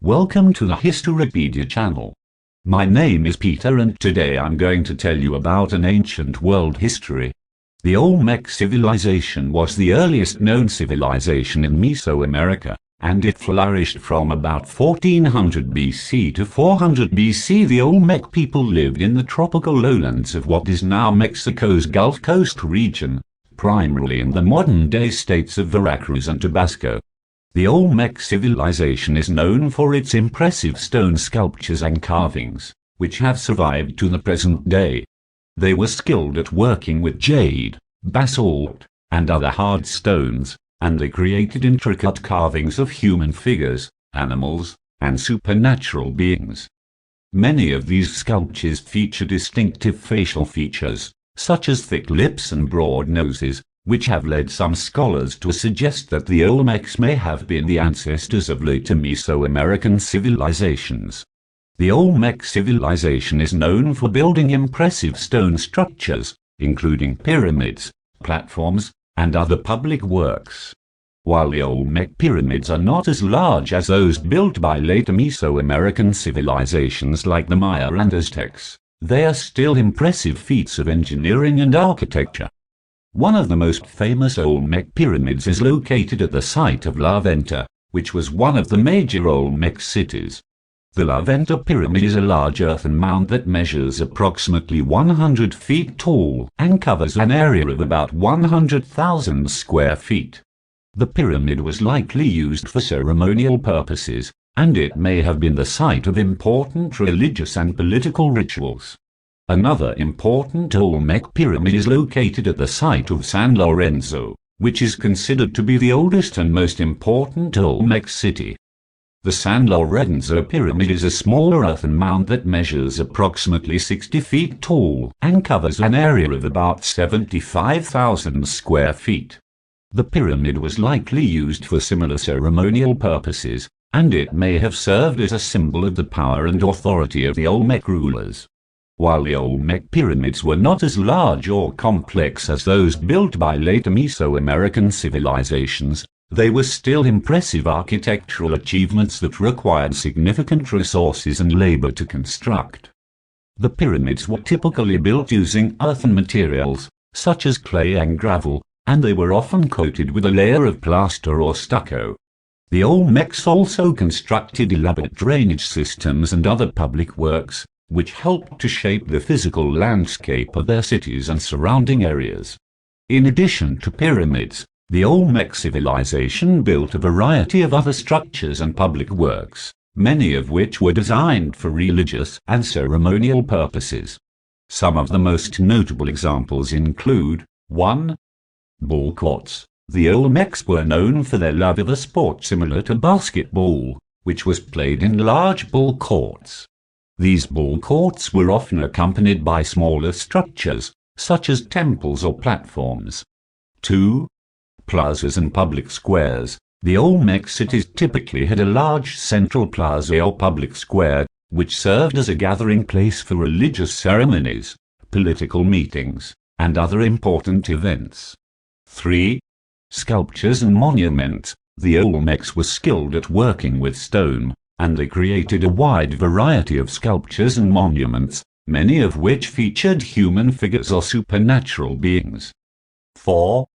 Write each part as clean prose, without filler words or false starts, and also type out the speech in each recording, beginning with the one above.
Welcome to the Historypedia channel. My name is Peter and today I'm going to tell you about an ancient world history. The Olmec Civilization was the earliest known civilization in Mesoamerica, and it flourished from about 1400 BC to 400 BC. The Olmec people lived in the tropical lowlands of what is now Mexico's Gulf Coast region, primarily in the modern-day states of Veracruz and Tabasco. The Olmec Civilization is known for its impressive stone sculptures and carvings, which have survived to the present day. They were skilled at working with jade, basalt, and other hard stones, and they created intricate carvings of human figures, animals, and supernatural beings. Many of these sculptures feature distinctive facial features, such as thick lips and broad noses, which have led some scholars to suggest that the Olmecs may have been the ancestors of later Mesoamerican civilizations. The Olmec civilization is known for building impressive stone structures, including pyramids, platforms, and other public works. While the Olmec pyramids are not as large as those built by later Mesoamerican civilizations like the Maya and Aztecs, they are still impressive feats of engineering and architecture. One of the most famous Olmec pyramids is located at the site of La Venta, which was one of the major Olmec cities. The La Venta pyramid is a large earthen mound that measures approximately 100 feet tall and covers an area of about 100,000 square feet. The pyramid was likely used for ceremonial purposes, and it may have been the site of important religious and political rituals. Another important Olmec pyramid is located at the site of San Lorenzo, which is considered to be the oldest and most important Olmec city. The San Lorenzo pyramid is a smaller earthen mound that measures approximately 60 feet tall and covers an area of about 75,000 square feet. The pyramid was likely used for similar ceremonial purposes, and it may have served as a symbol of the power and authority of the Olmec rulers. While the Olmec pyramids were not as large or complex as those built by later Mesoamerican civilizations, they were still impressive architectural achievements that required significant resources and labor to construct. The pyramids were typically built using earthen materials, such as clay and gravel, and they were often coated with a layer of plaster or stucco. The Olmecs also constructed elaborate drainage systems and other public works, which helped to shape the physical landscape of their cities and surrounding areas. In addition to pyramids, the Olmec civilization built a variety of other structures and public works, many of which were designed for religious and ceremonial purposes. Some of the most notable examples include 1. Ball courts. The Olmecs were known for their love of a sport similar to basketball, which was played in large ball courts. These ball courts were often accompanied by smaller structures, such as temples or platforms. 2. Plazas and public squares. The Olmec cities typically had a large central plaza or public square, which served as a gathering place for religious ceremonies, political meetings, and other important events. 3. Sculptures and monuments. The Olmecs were skilled at working with stone, and they created a wide variety of sculptures and monuments, many of which featured human figures or supernatural beings. 4.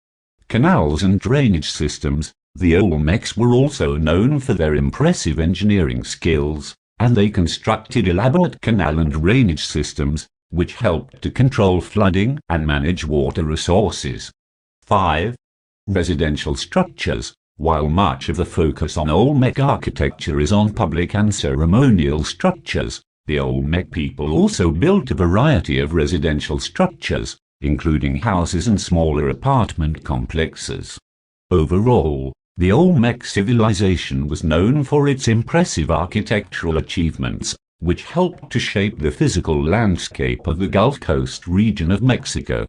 Canals and drainage systems. The Olmecs were also known for their impressive engineering skills, and they constructed elaborate canal and drainage systems, which helped to control flooding and manage water resources. 5. Residential structures. While much of the focus on Olmec architecture is on public and ceremonial structures, the Olmec people also built a variety of residential structures, including houses and smaller apartment complexes. Overall, the Olmec civilization was known for its impressive architectural achievements, which helped to shape the physical landscape of the Gulf Coast region of Mexico.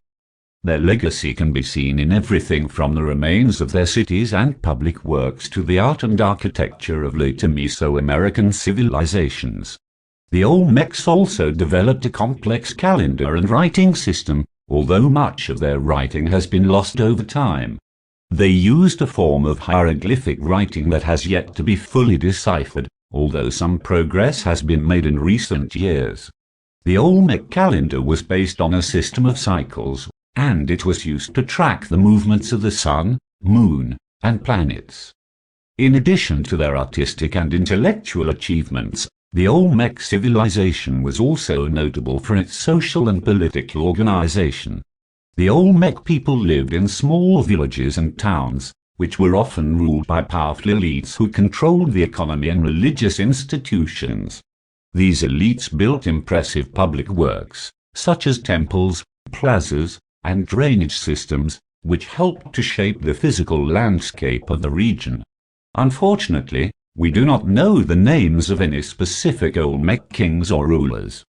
Their legacy can be seen in everything from the remains of their cities and public works to the art and architecture of later Mesoamerican civilizations. The Olmecs also developed a complex calendar and writing system, although much of their writing has been lost over time. They used a form of hieroglyphic writing that has yet to be fully deciphered, although some progress has been made in recent years. The Olmec calendar was based on a system of cycles, and it was used to track the movements of the sun, moon, and planets. In addition to their artistic and intellectual achievements, the Olmec civilization was also notable for its social and political organization. The Olmec people lived in small villages and towns, which were often ruled by powerful elites who controlled the economy and religious institutions. These elites built impressive public works, such as temples, plazas, and drainage systems, which helped to shape the physical landscape of the region. Unfortunately, we do not know the names of any specific Olmec kings or rulers.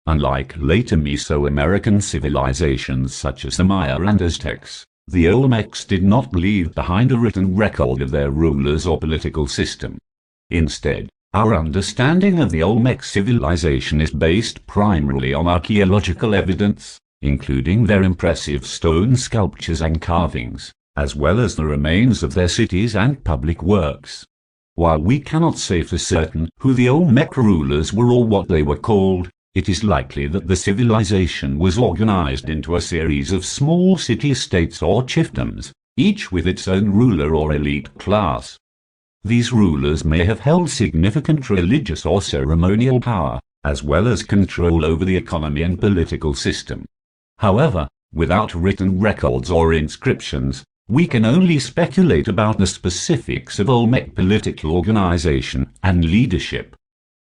Unlike later Mesoamerican civilizations such as the Maya and Aztecs, the Olmecs did not leave behind a written record of their rulers or political system. Instead, our understanding of the Olmec civilization is based primarily on archaeological evidence, including their impressive stone sculptures and carvings, as well as the remains of their cities and public works. While we cannot say for certain who the Olmec rulers were or what they were called, it is likely that the civilization was organized into a series of small city-states or chiefdoms, each with its own ruler or elite class. These rulers may have held significant religious or ceremonial power, as well as control over the economy and political system. However, without written records or inscriptions, we can only speculate about the specifics of Olmec political organization and leadership.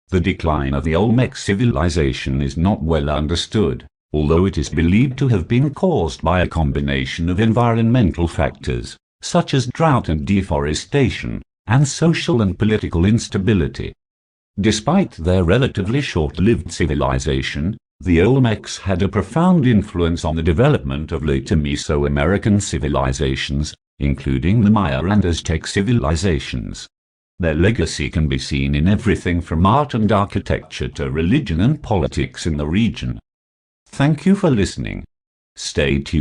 The decline of the Olmec civilization is not well understood, although it is believed to have been caused by a combination of environmental factors, such as drought and deforestation, and social and political instability. Despite their relatively short-lived civilization, the Olmecs had a profound influence on the development of later Mesoamerican civilizations, including the Maya and Aztec civilizations. Their legacy can be seen in everything from art and architecture to religion and politics in the region. Thank you for listening. Stay tuned.